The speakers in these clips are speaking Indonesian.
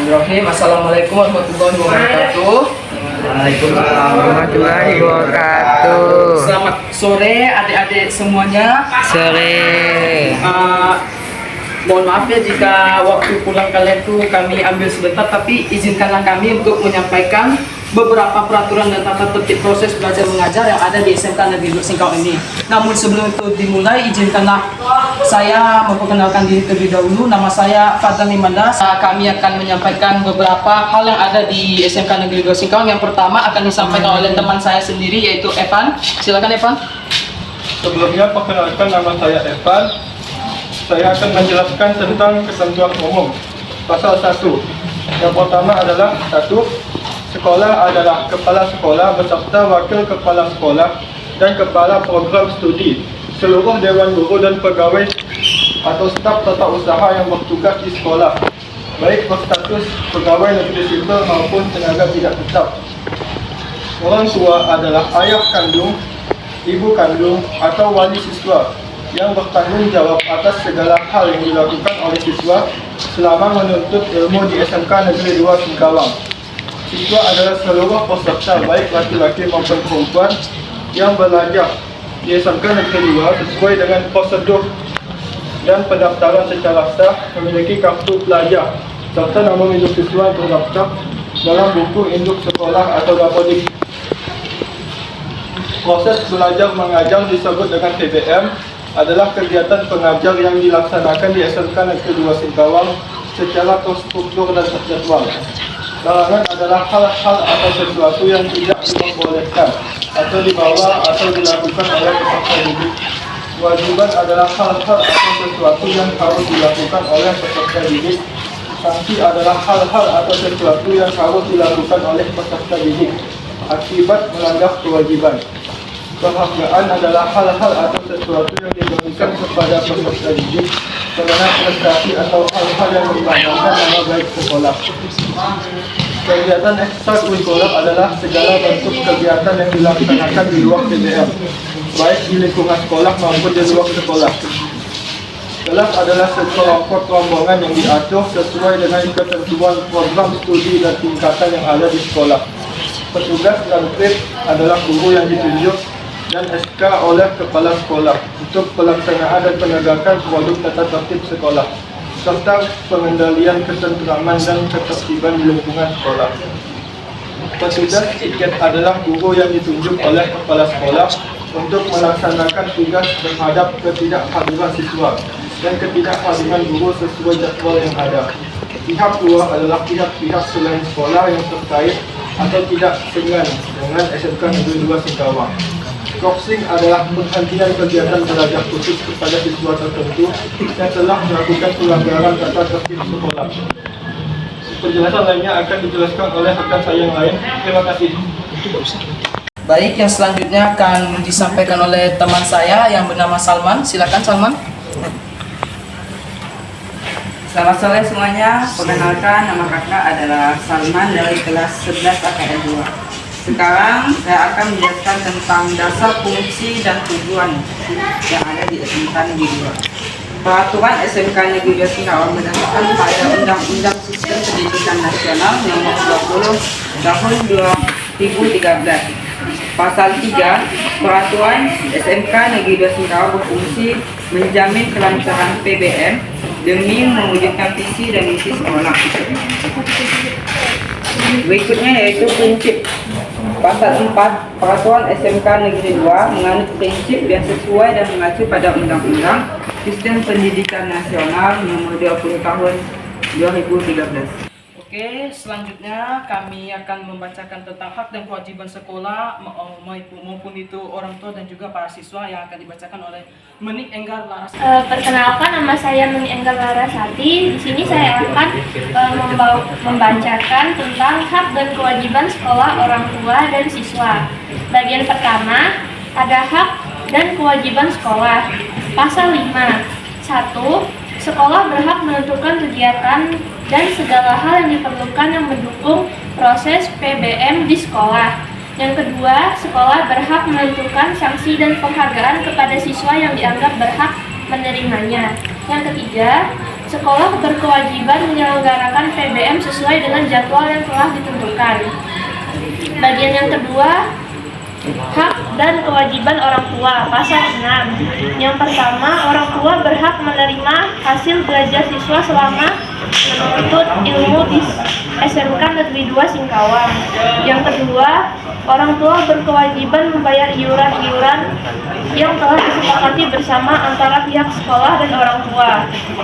Bismillahirrahmanirrahim. Assalamualaikum warahmatullahi wabarakatuh. Waalaikumsalam warahmatullahi wabarakatuh. Selamat sore adik-adik semuanya. Sore. Mohon maaf ya jika waktu pulang kalian tuh kami ambil sebentar, tapi izinkanlah kami untuk menyampaikan beberapa peraturan dan tata tertib proses belajar mengajar yang ada di SMK Negeri 2 Singkawang ini. Namun sebelum itu dimulai, izinkanlah saya memperkenalkan diri terlebih dahulu. Nama saya Fadlan Imandas. Kami akan menyampaikan beberapa hal yang ada di SMK Negeri 2 Singkawang. Yang pertama akan disampaikan oleh teman saya sendiri, yaitu Evan. Silakan Evan. Sebelumnya perkenalkan, nama saya Evan. Saya akan menjelaskan tentang ketentuan umum. Pasal 1. Yang pertama adalah 1. Sekolah adalah kepala sekolah beserta wakil kepala sekolah dan kepala program studi, seluruh dewan guru dan pegawai atau staf tata usaha yang bertugas di sekolah, baik berstatus pegawai negeri sipil maupun tenaga tidak tetap. Orang tua adalah ayah kandung, ibu kandung, atau wali siswa yang bertanggung jawab atas segala hal yang dilakukan oleh siswa selama menuntut ilmu di SMK Negeri 2 Singkawang. Siswa adalah seluruh peserta baik laki-laki maupun perempuan yang belajar di SMK Negeri 2 sesuai dengan prosedur dan pendaftaran secara sah, memiliki kartu pelajar serta nama induk siswa terdaftar dalam buku induk sekolah atau dapodik. Proses belajar mengajar disebut dengan PBM adalah kegiatan pengajar yang dilaksanakan di SMK Negeri 2 Singkawang secara terstruktur dan terjadwal. Larangan adalah hal-hal atau sesuatu yang tidak diperbolehkan atau dibawa atau dilakukan oleh peserta didik. Kewajiban adalah hal-hal atau sesuatu yang harus dilakukan oleh peserta didik. Sanksi adalah hal-hal atau sesuatu yang harus dilakukan oleh peserta didik akibat melanggar kewajiban. Penghargaan adalah hal-hal atau sesuatu yang diberikan kepada peserta didik karena prestasi atau hal-hal yang membanggakan nama baik sekolah. Kegiatan ekstrakurikuler adalah segala bentuk kegiatan yang dilaksanakan di luar PBM, baik di lingkungan sekolah maupun di luar sekolah. Kelas adalah sekelompok rombongan yang diatur sesuai dengan ketentuan program studi dan tingkatan yang ada di sekolah. Petugas dan trip adalah guru yang ditunjuk dan SK oleh kepala sekolah untuk pelaksanaan dan penegakan produk tata tertib sekolah serta pengendalian ketentraman dan ketertiban di lingkungan sekolah. Petugas tiket adalah guru yang ditunjuk oleh kepala sekolah untuk melaksanakan tugas terhadap ketidakhadiran siswa dan ketidakhadiran guru sesuai jadwal yang ada. Pihak luar adalah pihak-pihak selain sekolah yang terkait atau tidak segan dengan SMK Negeri 2 Singkawang. Coaxing adalah penghentian kegiatan belajar khusus kepada siswa tertentu yang telah melakukan pelanggaran tata tertib sekolah. Penjelasan lainnya akan dijelaskan oleh rekan saya yang lain. Terima kasih. Baik, yang selanjutnya akan disampaikan oleh teman saya yang bernama Salman. Silakan Salman. Selamat sore semuanya. Perkenalkan, nama kakak adalah Salman dari kelas 11 AKN 2. Sekarang saya akan menjelaskan tentang dasar, fungsi, dan tujuan yang ada di SMK Negeri 2. Peraturan SMK Negeri 2 Singkawang berdasarkan pada Undang-Undang Sistem Pendidikan Nasional Nomor 20 Tahun 2013. Pasal 3, Peraturan SMK Negeri 2 Singkawang berfungsi menjamin kelancaran PBM demi mewujudkan visi dan misi sekolah. Berikutnya yaitu prinsip. Pasal 4, Peraturan SMK Negeri 2 menganut prinsip yang sesuai dan mengacu pada Undang-Undang Sistem Pendidikan Nasional Nomor 20 Tahun 2013. Oke, selanjutnya kami akan membacakan tentang hak dan kewajiban sekolah maupun itu orang tua dan juga para siswa yang akan dibacakan oleh Menik Enggar Larasati. Perkenalkan, nama saya Menik Enggar Larasati. Di sini saya akan membacakan tentang hak dan kewajiban sekolah, orang tua, dan siswa. Bagian pertama, ada hak dan kewajiban sekolah. Pasal 5. 1. Sekolah berhak menentukan kegiatan dan segala hal yang diperlukan yang mendukung proses PBM di sekolah. Yang kedua, sekolah berhak menentukan sanksi dan penghargaan kepada siswa yang dianggap berhak menerimanya. Yang ketiga, Sekolah berkewajiban menyelenggarakan PBM sesuai dengan jadwal yang telah ditentukan. Bagian yang kedua, hak dan kewajiban orang tua, pasal 6. Yang pertama, orang tua berhak menerima hasil belajar siswa selama menuntut ilmu di SMK Negeri 2 Singkawang. Yang kedua, orang tua berkewajiban membayar iuran-iuran yang telah disepakati bersama antara pihak sekolah dan orang tua.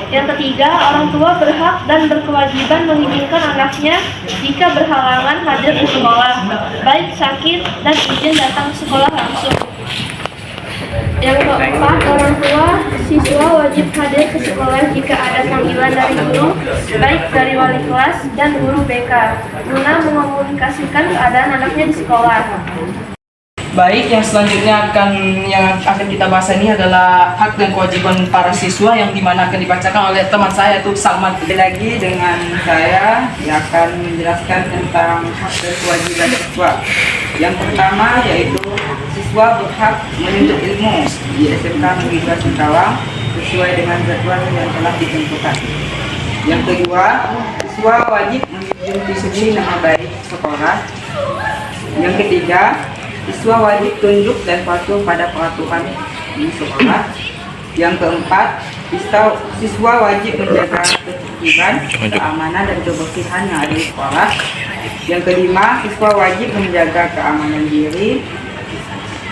Yang ketiga, orang tua berhak dan berkewajiban mengizinkan anaknya jika berhalangan hadir di sekolah, baik sakit dan izin datang ke sekolah langsung. Yang keempat, orang tua siswa wajib hadir ke sekolah jika ada panggilan dari guru, baik dari wali kelas dan guru BK, guna mengomunikasikan keadaan anaknya di sekolah. Baik, yang selanjutnya yang akan kita bahas ini adalah hak dan kewajiban para siswa yang dimana akan dibacakan oleh teman saya yaitu Salman. Lagi dengan saya yang akan menjelaskan tentang hak dan kewajiban siswa. Yang pertama yaitu siswa berhak menuntut ilmu di SMK Negeri 2 Singkawang sesuai dengan jadwal yang telah ditentukan. Yang kedua, siswa wajib menunjukkan disiplin nama baik sekolah. Yang ketiga, siswa wajib tunduk dan patuh pada peraturan di sekolah. Yang keempat, siswa wajib menjaga ketertiban, keamanan dan kebersihan yang ada di sekolah. Yang kelima, siswa wajib menjaga keamanan diri.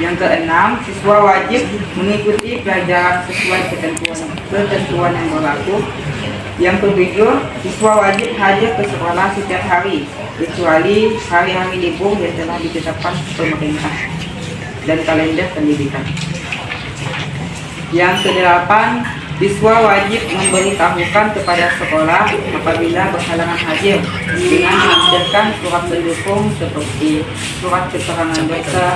Yang keenam, siswa wajib mengikuti pelajaran sesuai ketentuan yang berlaku. Yang ketujuh, siswa wajib hadir ke sekolah setiap hari, kecuali hari-hari libur yang telah ditetapkan pemerintah dan kalender pendidikan. Yang kedelapan, siswa wajib memberitahukan kepada sekolah apabila berhalangan hadir dengan menghadirkan surat pendukung seperti surat keterangan dokter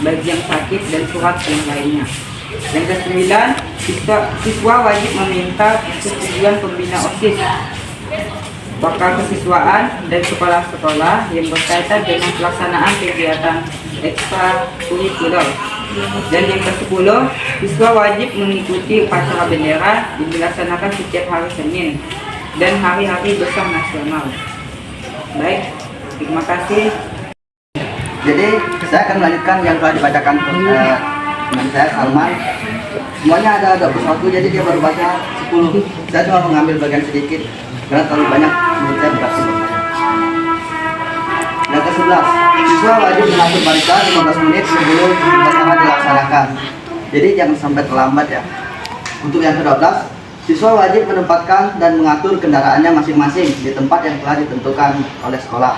bagi yang sakit dan surat yang lainnya. Yang kesembilan, siswa wajib meminta persetujuan pembina OSIS, bakal kesiswaan dan kepala sekolah yang berkaitan dengan pelaksanaan kegiatan ekstrakurikuler. Dan yang ke-10, siswa wajib mengikuti upacara bendera yang dilaksanakan setiap hari Senin dan hari-hari besar nasional. Baik, terima kasih. Jadi saya akan melanjutkan yang telah dibacakan teman saya Salman. Semuanya ada 21, jadi dia baru baca 10. Saya cuma mengambil bagian sedikit karena terlalu banyak menurut saya berarti. Yang ke-11, siswa wajib mengatur barisan 15 menit sebelum upacara dilaksanakan. Jadi jangan sampai terlambat ya. Untuk yang ke-12, siswa wajib menempatkan dan mengatur kendaraannya masing-masing di tempat yang telah ditentukan oleh sekolah.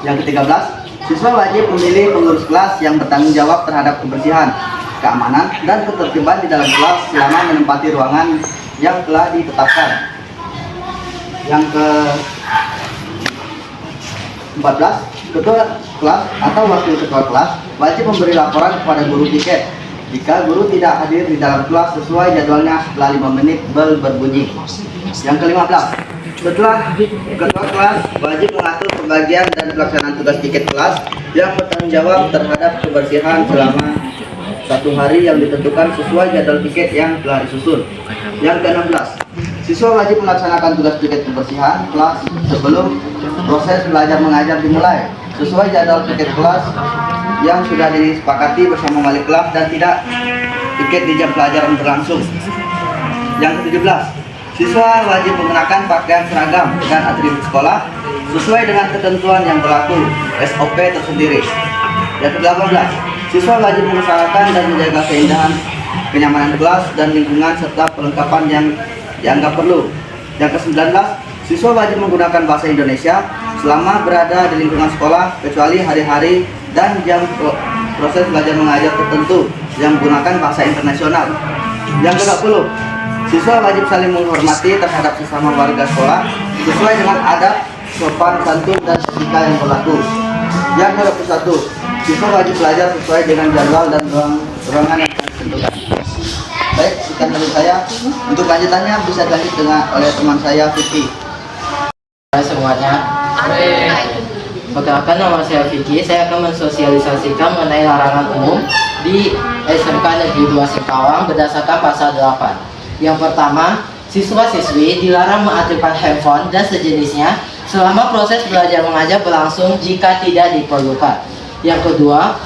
Yang ke-13, siswa wajib memilih pengurus kelas yang bertanggung jawab terhadap kebersihan, keamanan, dan ketertiban di dalam kelas selama menempati ruangan yang telah ditetapkan. Yang ke-14, ketua kelas atau wakil ketua kelas wajib memberi laporan kepada guru tiket jika guru tidak hadir di dalam kelas sesuai jadwalnya setelah 5 menit bel berbunyi. Yang ke-15, setelah ketua kelas wajib mengatur pembagian dan pelaksanaan tugas tiket kelas yang bertanggung jawab terhadap kebersihan selama 1 hari yang ditentukan sesuai jadwal tiket yang telah disusun. Yang ke-16, siswa wajib melaksanakan tugas tiket kebersihan kelas sebelum proses belajar mengajar dimulai sesuai jadwal tiket kelas yang sudah disepakati bersama wali kelas dan tidak tiket di jam pelajaran berlangsung. Yang ke-17, siswa wajib menggunakan pakaian seragam dan atribut sekolah sesuai dengan ketentuan yang berlaku SOP tersendiri. Yang ke-18, siswa wajib mengusahakan dan menjaga keindahan, kenyamanan kelas dan lingkungan serta perlengkapan yang dianggap perlu. Yang ke-19, siswa wajib menggunakan bahasa Indonesia selama berada di lingkungan sekolah kecuali hari-hari dan jam proses belajar mengajar tertentu yang menggunakan bahasa internasional. Yang ke-20, siswa wajib saling menghormati terhadap sesama warga sekolah sesuai dengan adab, sopan santun dan etika yang berlaku. Yang ke-21, siswa wajib belajar sesuai dengan jadwal dan ruangan yang ditentukan. Baik, sekian dari saya. Untuk lanjutannya bisa dilanjut oleh teman saya Vicky. Hai semuanya. Perkenalkan, nama saya Vicky. Saya akan mensosialisasikan mengenai larangan umum di SMK Negeri 2 Singkawang berdasarkan pasal 8. Yang pertama, siswa-siswi dilarang mengaktifkan handphone dan sejenisnya selama proses belajar mengajar berlangsung jika tidak diperlukan. Yang kedua,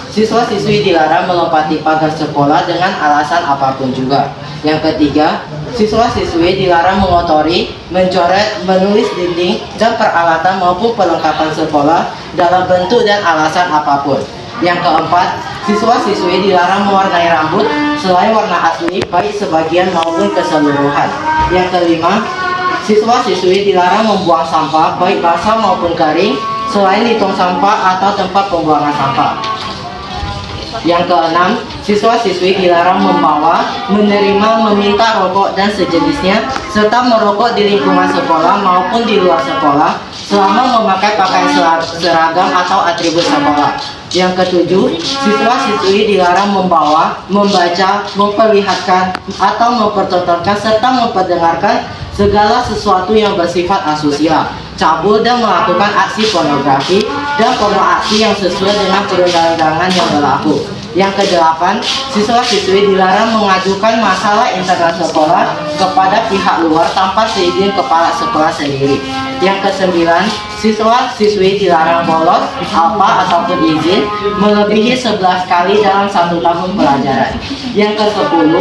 siswa-siswi dilarang melompati pagar sekolah dengan alasan apapun juga. Yang ketiga, siswa-siswi dilarang mengotori, mencoret, menulis dinding, dan peralatan maupun perlengkapan sekolah dalam bentuk dan alasan apapun. Yang keempat, siswa-siswi dilarang mewarnai rambut selain warna asli, baik sebagian maupun keseluruhan. Yang kelima, siswa-siswi dilarang membuang sampah, baik basah maupun kering, selain di tong sampah atau tempat pembuangan sampah. Yang keenam, siswa-siswi dilarang membawa, menerima, meminta rokok dan sejenisnya, serta merokok di lingkungan sekolah maupun di luar sekolah, selama memakai pakaian seragam atau atribut sekolah. Yang ketujuh, siswa-siswi dilarang membawa, membaca, memperlihatkan, atau mempertontonkan serta memperdengarkan segala sesuatu yang bersifat asusila, cabul, dan melakukan aksi pornografi dan pornoaksi yang sesuai dengan perundang-undangan yang berlaku. Yang kedelapan, siswa-siswi dilarang mengajukan masalah internal sekolah kepada pihak luar tanpa seizin kepala sekolah sendiri. Yang kesembilan, siswa-siswi dilarang bolos, alfa ataupun izin melebihi 11 kali dalam 1 tahun pelajaran. Yang ke-10,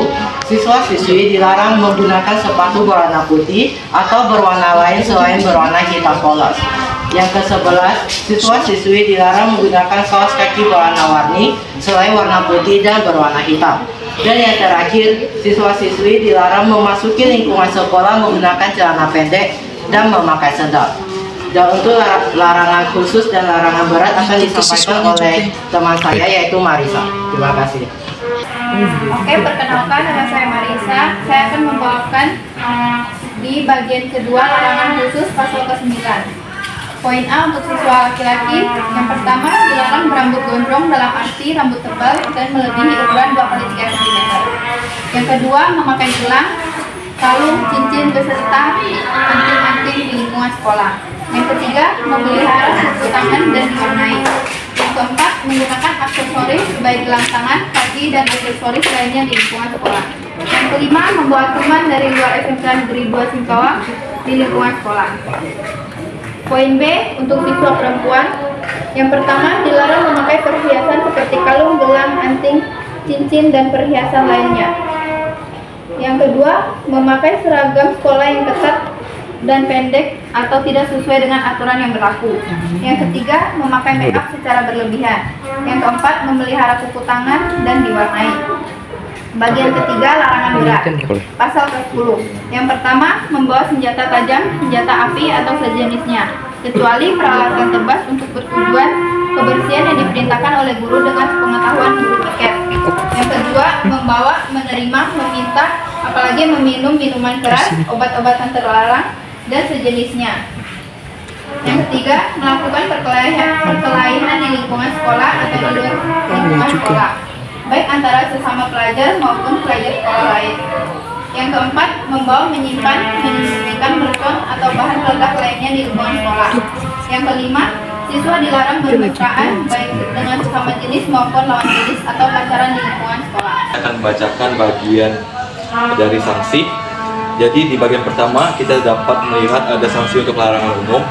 siswa-siswi dilarang menggunakan sepatu berwarna putih atau berwarna lain selain berwarna hitam polos. Yang ke-11, siswa-siswi dilarang menggunakan kaos kaki berwarna-warni selain warna putih dan berwarna hitam. Dan yang terakhir, siswa-siswi dilarang memasuki lingkungan sekolah menggunakan celana pendek dan memakai sandal. Dan untuk larangan khusus dan larangan berat akan disampaikan oleh teman saya yaitu Marisa. Terima kasih. Oke, perkenalkan, nama saya Marisa. Saya akan membawakan di bagian kedua larangan khusus pasal ke-9. Poin A untuk siswa laki-laki, yang pertama dilarang berambut gondrong dalam arti rambut tebal dan melebihi ukuran 2 x 3 cm. Yang kedua, memakai gelang, kalung, cincin beserta anting-anting di lingkungan sekolah. Yang ketiga, memelihara kuku tangan dan diwarnai. Yang keempat, menggunakan aksesoris baik gelang tangan, kaki, dan aksesoris lainnya di lingkungan sekolah. Yang kelima, membawa teman dari luar SMK Negeri 2 Singkawang di lingkungan sekolah. Poin B untuk siswa perempuan, yang pertama dilarang memakai perhiasan seperti kalung, gelang, anting, cincin, dan perhiasan lainnya. Yang kedua, memakai seragam sekolah yang ketat dan pendek atau tidak sesuai dengan aturan yang berlaku. Yang ketiga, memakai make up secara berlebihan. Yang keempat, memelihara kuku tangan dan diwarnai. Bagian ketiga, larangan berat. Pasal ke-10. Yang pertama, membawa senjata tajam, senjata api, atau sejenisnya, kecuali peralatan tebas untuk bertujuan kebersihan yang diperintahkan oleh guru dengan sepengetahuan guru piket. Yang kedua, membawa, menerima, meminta, apalagi meminum minuman keras, obat-obatan terlarang, dan sejenisnya. Yang ketiga, melakukan perkelahian di lingkungan sekolah atau di luar lingkungan sekolah, baik antara sesama pelajar maupun pelajar sekolah lain. Yang keempat, membawa, menyimpan, menyembunyikan mercon atau bahan peledak lainnya di lingkungan sekolah. Yang kelima, siswa dilarang bermesraan baik dengan sesama jenis maupun lawan jenis atau pacaran di lingkungan sekolah. Saya akan membacakan bagian dari sanksi. Jadi di bagian pertama kita dapat melihat ada sanksi untuk larangan umum.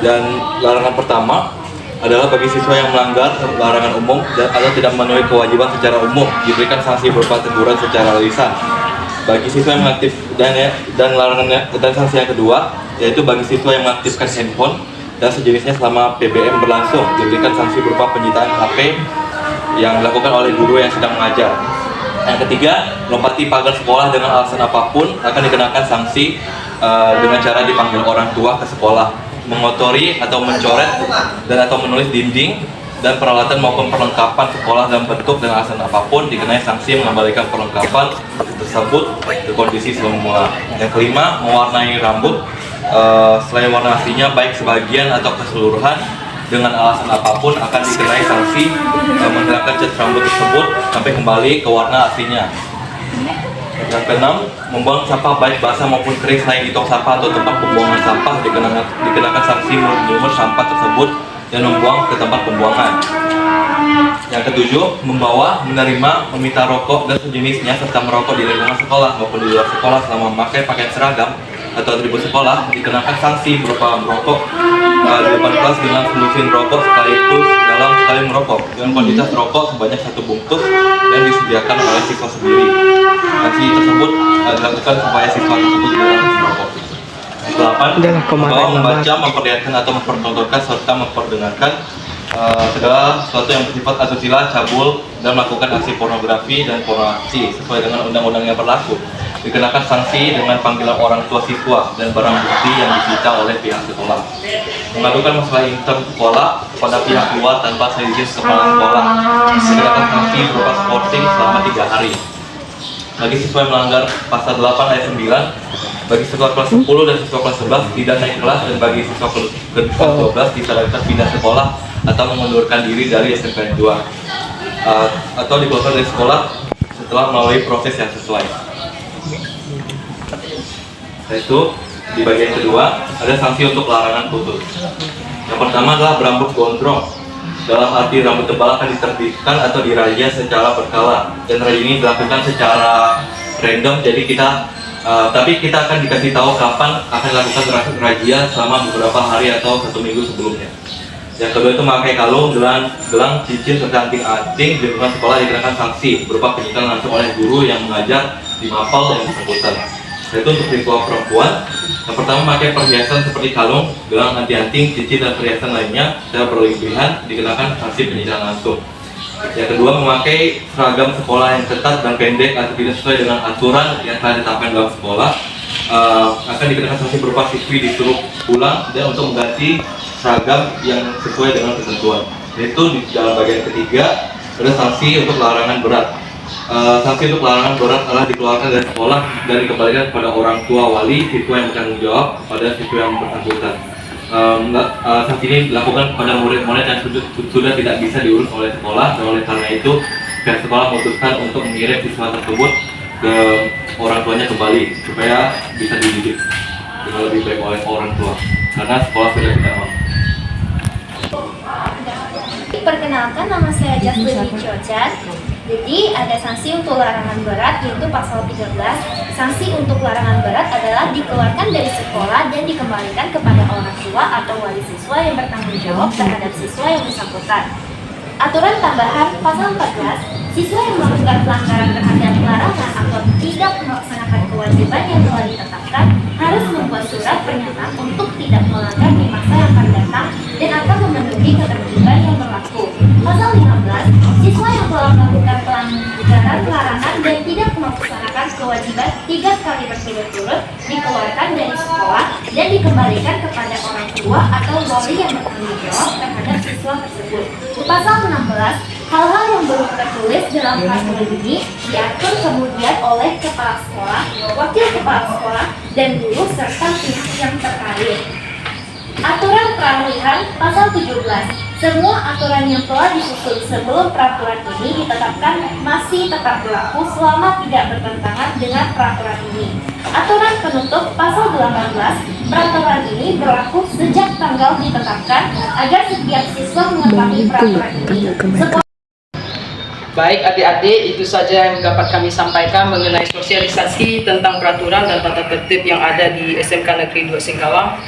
Dan larangan pertama adalah bagi siswa yang melanggar larangan umum atau tidak memenuhi kewajiban secara umum diberikan sanksi berupa teguran secara lisan. Bagi siswa yang mengaktif dan sanksi yang kedua yaitu bagi siswa yang mengaktifkan handphone dan sejenisnya selama PBM berlangsung diberikan sanksi berupa penyitaan HP yang dilakukan oleh guru yang sedang mengajar. Yang ketiga, melompati pagar sekolah dengan alasan apapun akan dikenakan sanksi dengan cara dipanggil orang tua ke sekolah, mengotori atau mencoret dan atau menulis dinding dan peralatan maupun perlengkapan sekolah dalam bentuk dan alasan apapun dikenai sanksi mengembalikan perlengkapan tersebut ke kondisi semula. Yang kelima, mewarnai rambut selain warna aslinya baik sebagian atau keseluruhan dengan alasan apapun akan dikenai sanksi menghilangkan cat rambut tersebut sampai kembali ke warna aslinya. Yang keenam, membuang sampah baik basah maupun kering selain di tong sampah atau tempat pembuangan sampah dikenakan sanksi mengumur sampah tersebut dan membuang ke tempat pembuangan. Yang ketujuh, membawa, menerima, meminta rokok dan sejenisnya serta merokok di lingkungan sekolah maupun di luar sekolah selama memakai pakaian seragam atau atribut sekolah dikenakan sanksi berupa merokok di depan kelas dengan melusin rokok sekaligus dalam sekali merokok dengan kuantitas rokok sebanyak 1 bungkus dan disediakan oleh siswa sendiri. Sanksi tersebut dilakukan supaya siswa tersebut tidak merokok. 8. Membawa, membaca, memperlihatkan atau mempertontonkan serta memperdengarkan segala sesuatu yang bersifat asusila, cabul, dan melakukan aksi pornografi dan pornografi sesuai dengan undang-undang yang berlaku. Dikenakan sanksi dengan panggilan orang tua siswa dan barang bukti yang disita oleh pihak sekolah. Mengadukan masalah intern sekolah kepada pihak luar tanpa seizin kepala sekolah. Dikenakan sanksi berupa skorsing selama 3 hari. Bagi siswa yang melanggar pasal 8 ayat 9, bagi siswa kelas 10 dan siswa kelas 11 tidak naik kelas, dan bagi siswa kelas 12 disarankan pindah sekolah atau mengundurkan diri dari SMK 2 atau dikeluarkan dari sekolah setelah melalui proses yang sesuai. Yaitu di bagian kedua ada sanksi untuk larangan khusus. Yang pertama adalah berambut gondrong. Dalam arti rambut tebal akan diterbitkan atau diraja secara berkala, dan raja ini dilakukan secara random. Jadi tapi kita akan dikasih tahu kapan akan dilakukan razia selama beberapa hari atau 1 minggu sebelumnya. Yang kedua itu memakai kalung, gelang, cincin, serta anting-anting di lingkungan sekolah dikenakan sanksi berupa penyitaan langsung oleh guru yang mengajar di mapel yang bersangkutan. Yaitu untuk siswa perempuan, yang pertama memakai perhiasan seperti kalung, gelang, anting-anting, cincin, dan perhiasan lainnya secara berlebihan dikenakan sanksi penyitaan langsung. Yang kedua, memakai seragam sekolah yang ketat dan pendek atau tidak sesuai dengan aturan yang telah ditetapkan dalam sekolah akan dikenakan sanksi berupa siswi disuruh pulang dan untuk mengganti seragam yang sesuai dengan ketentuan. Yaitu di dalam bagian ketiga ada sanksi untuk larangan berat. Sanksi untuk larangan berat adalah dikeluarkan dari sekolah dan dikembalikan kepada orang tua wali siswa yang bertanggung jawab pada siswa yang bersangkutan. Sanksi ini dilakukan kepada murid-murid yang sudah tidak bisa diurus oleh sekolah, dan oleh karena itu pihak sekolah memutuskan untuk mengirim siswa tersebut ke orang tuanya kembali supaya bisa dididik dengan lebih baik oleh orang tua karena sekolah sudah tidak mau. Perkenalkan, nama saya Jasmine Chocan. Jadi ada sanksi untuk larangan berat yaitu pasal 13. Sanksi untuk larangan berat adalah dikeluarkan dari sekolah dan dikembalikan kepada orang tua atau wali siswa yang bertanggung jawab terhadap siswa yang bersangkutan. Aturan tambahan pasal 14, siswa yang melakukan pelanggaran terhadap larangan atau tidak melaksanakan kewajiban yang telah ditetapkan harus membuat surat pernyataan untuk tidak melanggar di masa yang akan datang dan akan memenuhi ketertiban yang berlaku. Pasal 15, siswa yang telah melakukan pelanggaran larangan dan tidak melaksanakan kewajiban 3 kali berturut-turut dikeluarkan dari sekolah dan dikembalikan kepada orang tua atau wali yang bertanggung jawab terhadap siswa tersebut. Pasal 16, hal-hal yang belum tertulis dalam peraturan ini diatur kemudian oleh kepala sekolah, wakil kepala sekolah, dan guru serta pihak yang terkait. Aturan peralihan pasal 17. Semua aturan yang telah disusun sebelum peraturan ini ditetapkan masih tetap berlaku selama tidak bertentangan dengan peraturan ini. Aturan penutup pasal 18. Peraturan ini berlaku sejak tanggal ditetapkan agar setiap siswa mengetahui peraturan ini. Baik adik-adik, itu saja yang dapat kami sampaikan mengenai sosialisasi tentang peraturan dan tata tertib yang ada di SMK Negeri 2 Singkawang.